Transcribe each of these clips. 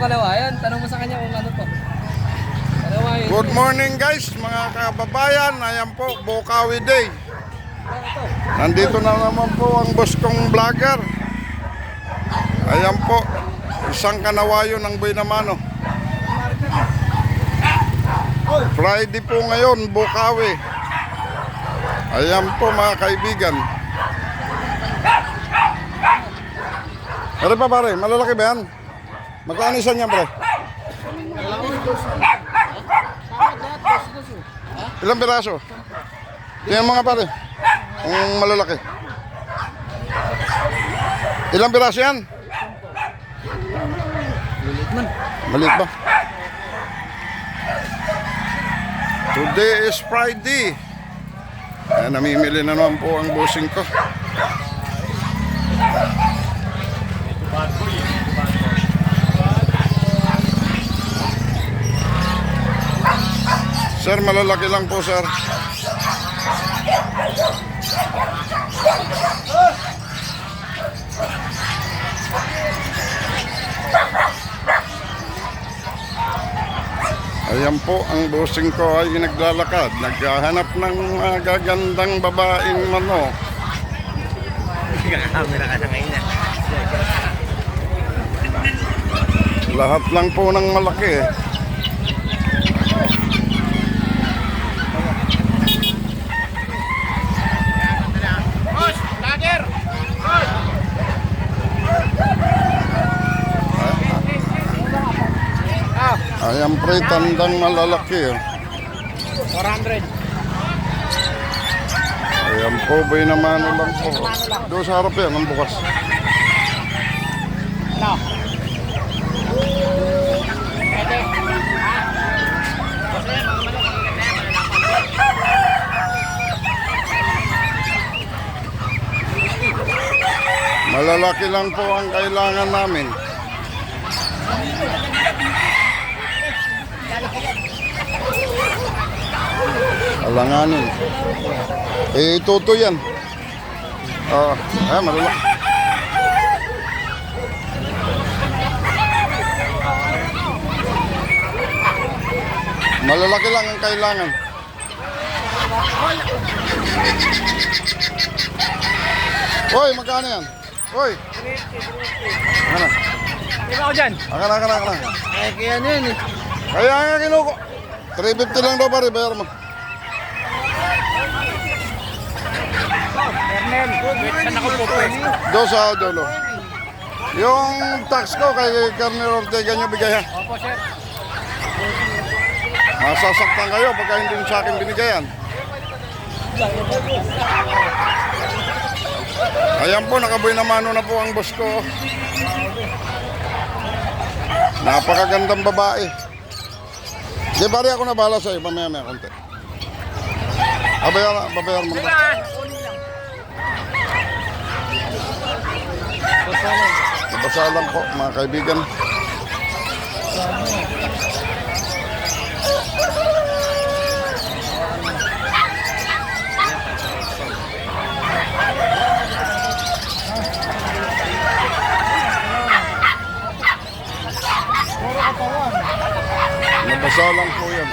Kalawayan. Tanong mo sa kanya kung ano to. Kalawayan. Good morning guys, mga kababayan. Ayan po, Bukawi Day. Nandito na naman po ang boss kong vlogger. Ayan po, isang kanawayo ng Buhay na Mano. Friday po ngayon, Bukawi. Ayan po mga kaibigan. Pare pa pare, malalaki ba yan? Magkano isa niyan pare? Ilang piraso? Tingnan mga pare, ang malalaki. Ilang piraso yan? Maliit ba? Today is Friday. Ayan, namimili na naman po ang bossing ko. Sir, malalaki lang po, sir. Ayan po, ang bossing ko ay naglalakad. Naghahanap ng gagandang babaeng manok. Kamera ka na ngayon. Lahat lang po ng malaki eh. Boss, vlogger! Ayan pre, tandang malalaki oh. 400. Ayan po, Buhay na Mano lang po. Doon sa harap yan, ang bukas. Ano? Malalaki lang po ang kailangan namin. Alanganin. Eh, ituto yan. Malalaki. Malalaki lang ang kailangan. Hoy, magkano yan? Hoy. Ano? Ikaw dyan. Akan. Eh, kaya na yan eh. Kaya nga kinuko. 350 lang daw pare, bayar mo. Ernel, saan ako pupwesto? Doon sa dulo. Yung tax ko kay Colonel Ortega nyo bigay ha. Opo, sir. Masasaktan kayo pagka hindi sa akin binigayan. Ayan po, nakabuhay na mano na po ang boss ko. Napakagandang babae. Di bari ako na bahala sa'yo, mamaya konti. Babayar mo na. Nabasa lang po mga kaibigan. Nabasa lang po yan.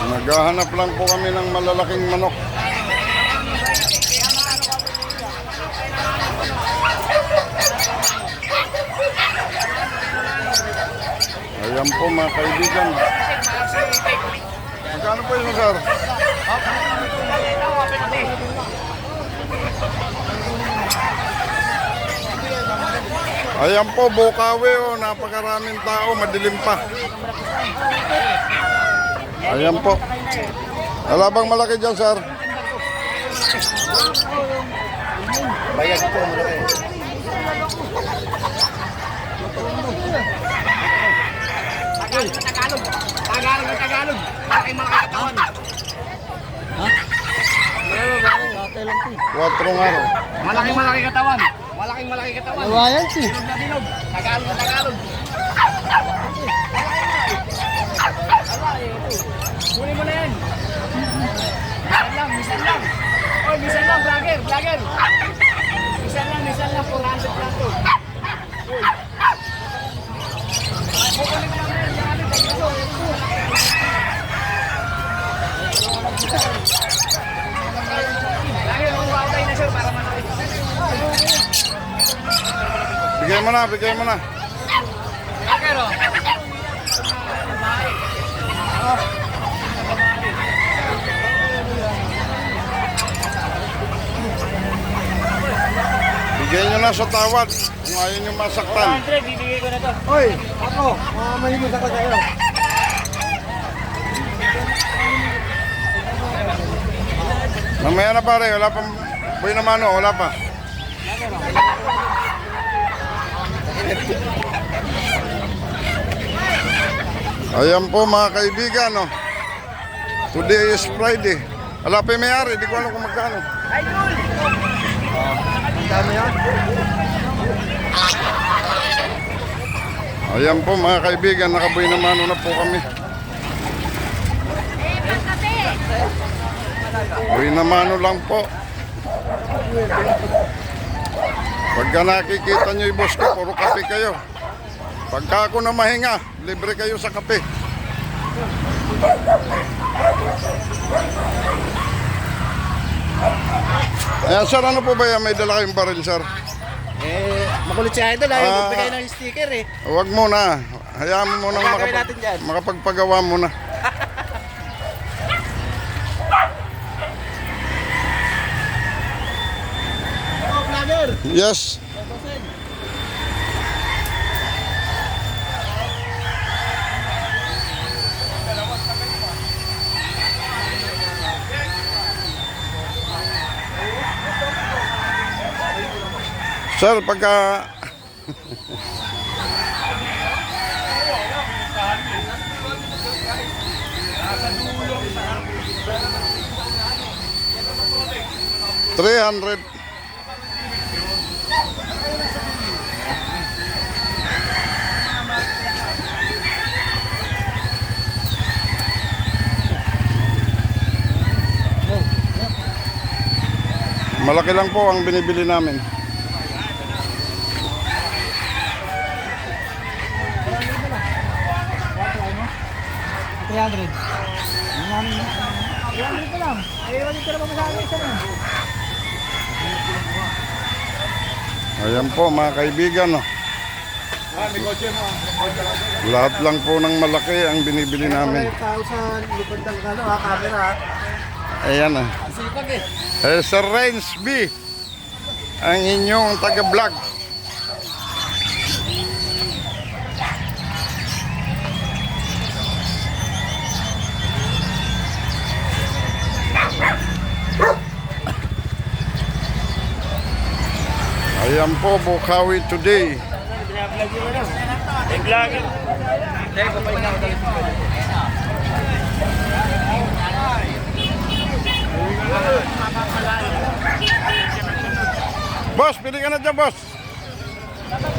Naghahanap lang po kami ng malalaking manok. Ayan po mga kaibigan. Magkano po yun, sir? Ayan po, Bukawi oh, napakaraming tao, madilim pa. Ayan po. Wala bang malaki dyan, sir? Bayad ito, malaki. Tagalog. Tagalog na Tagalog. Para kay mga katawan. Ha? lang po. 4 araw. Malaking katawan. Malaking katawan. Nawayan si. Bilog na bilog. Tagalog na Tagalog. Kunin mo na yan. Misan lang. Oy, misan lang, vlogger. Misan lang, 400 lang to. Uy. Kukunin mo lang yan, vlogger, umawatay na sir para malaki. Bigay mo na. Vlogger, oh. Bigay nyo na sa tawad kung ayaw nyo masaktan. 100, bibigay ko na to. Hoy, ako, malimut ako sa'yo. Mamaya na pare, wala pang boy na mano, wala pa. Ayan po mga kaibigan, no. Today is Friday. Wala pa yung may-ari, di ko alam kung magkano. Dami yan. Ayan po mga kaibigan, nakaboy na mano na po kami. Boy na mano lang po. Pagka nakikita nyo yung boss ko, puro kape kayo. Pagka ako na mahinga, libre kayo sa kape. Ayan sir, ano po ba yan? May dala kayong baril sir? Makulit si Idol, ayaw magbigay ng sticker eh. Huwag muna. Hayaan mo muna Ano gagawin natin dyan? makapagpagawa muna. Oh, vlogger! Yes. Sir, pagka... $300. Malaki lang po ang binibili namin. Ayan po mga kaibigan, no. Lahat lang po ng malaki ang binibili namin. Tao sa likod ng camera ha. Ayan ah. Sipag eh. Sir Renz B, ang inyong taga-vlog. Ayan po, Bukawi today. Boss, pili ka na dyan, boss.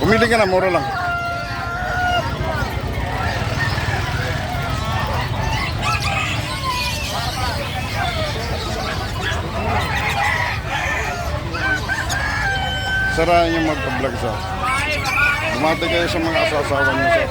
Pumili ka na, mura lang. Sarahan yung magpa-vlog sa. Bumati kayo sa mga asasawa niyo sa.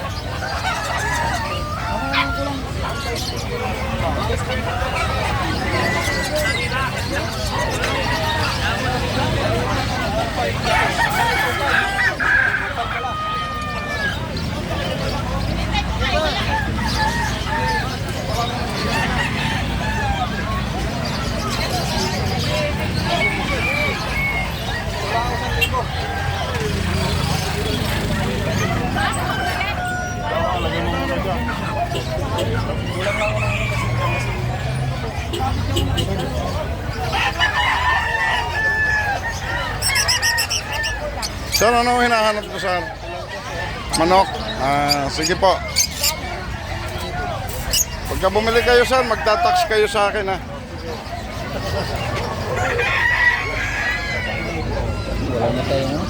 Sir, ano hinahanap ko sir? Manok? Sige po. Pagka bumili kayo sir, magtatax kayo sa akin ha. Wala na tayo, no?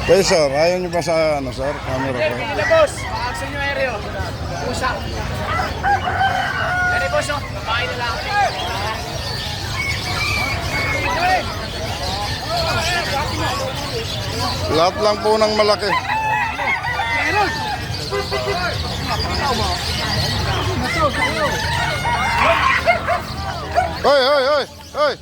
Kayo sir, ayaw nyo ba sa ano sir? Camera ko. Hindi na boss, maka-action nyo aereo. Pusa. Yan boss, oh. Babae na lang. Lahat lang po ng malaki. Hoy, hoy, hoy, hoy.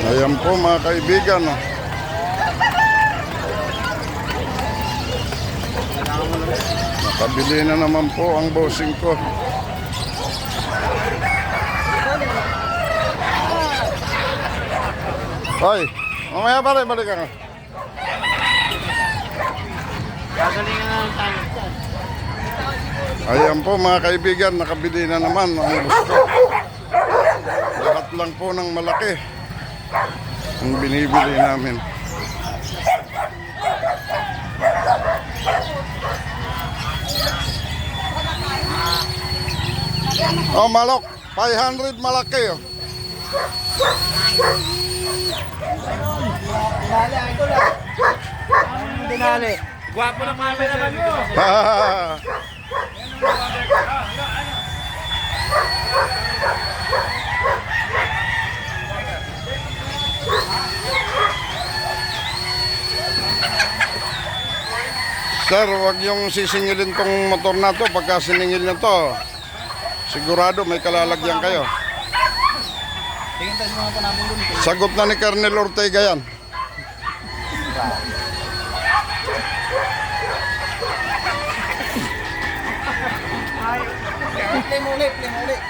Ayan po mga kaibigan. Oh. Nakabili na naman po ang bossing ko. Hoy, mamaya pare, balik ka nga. Gagalingan na lang tayo. Ayan po mga kaibigan, nakabili na naman ang boss ko. Lahat lang po ng malaki ang binibili namin. Oh, malok. 500 malaki oh. Dinali. Gwapo ng camera man mo. Sir, wag yung sisingilin tong motor na to. Pagka siningil na to, sigurado may kalalagyan kayo. Tingin tayo mga panabong dun. Sagot na ni Colonel Ortega yan. Play mo ulit, play mo ulit.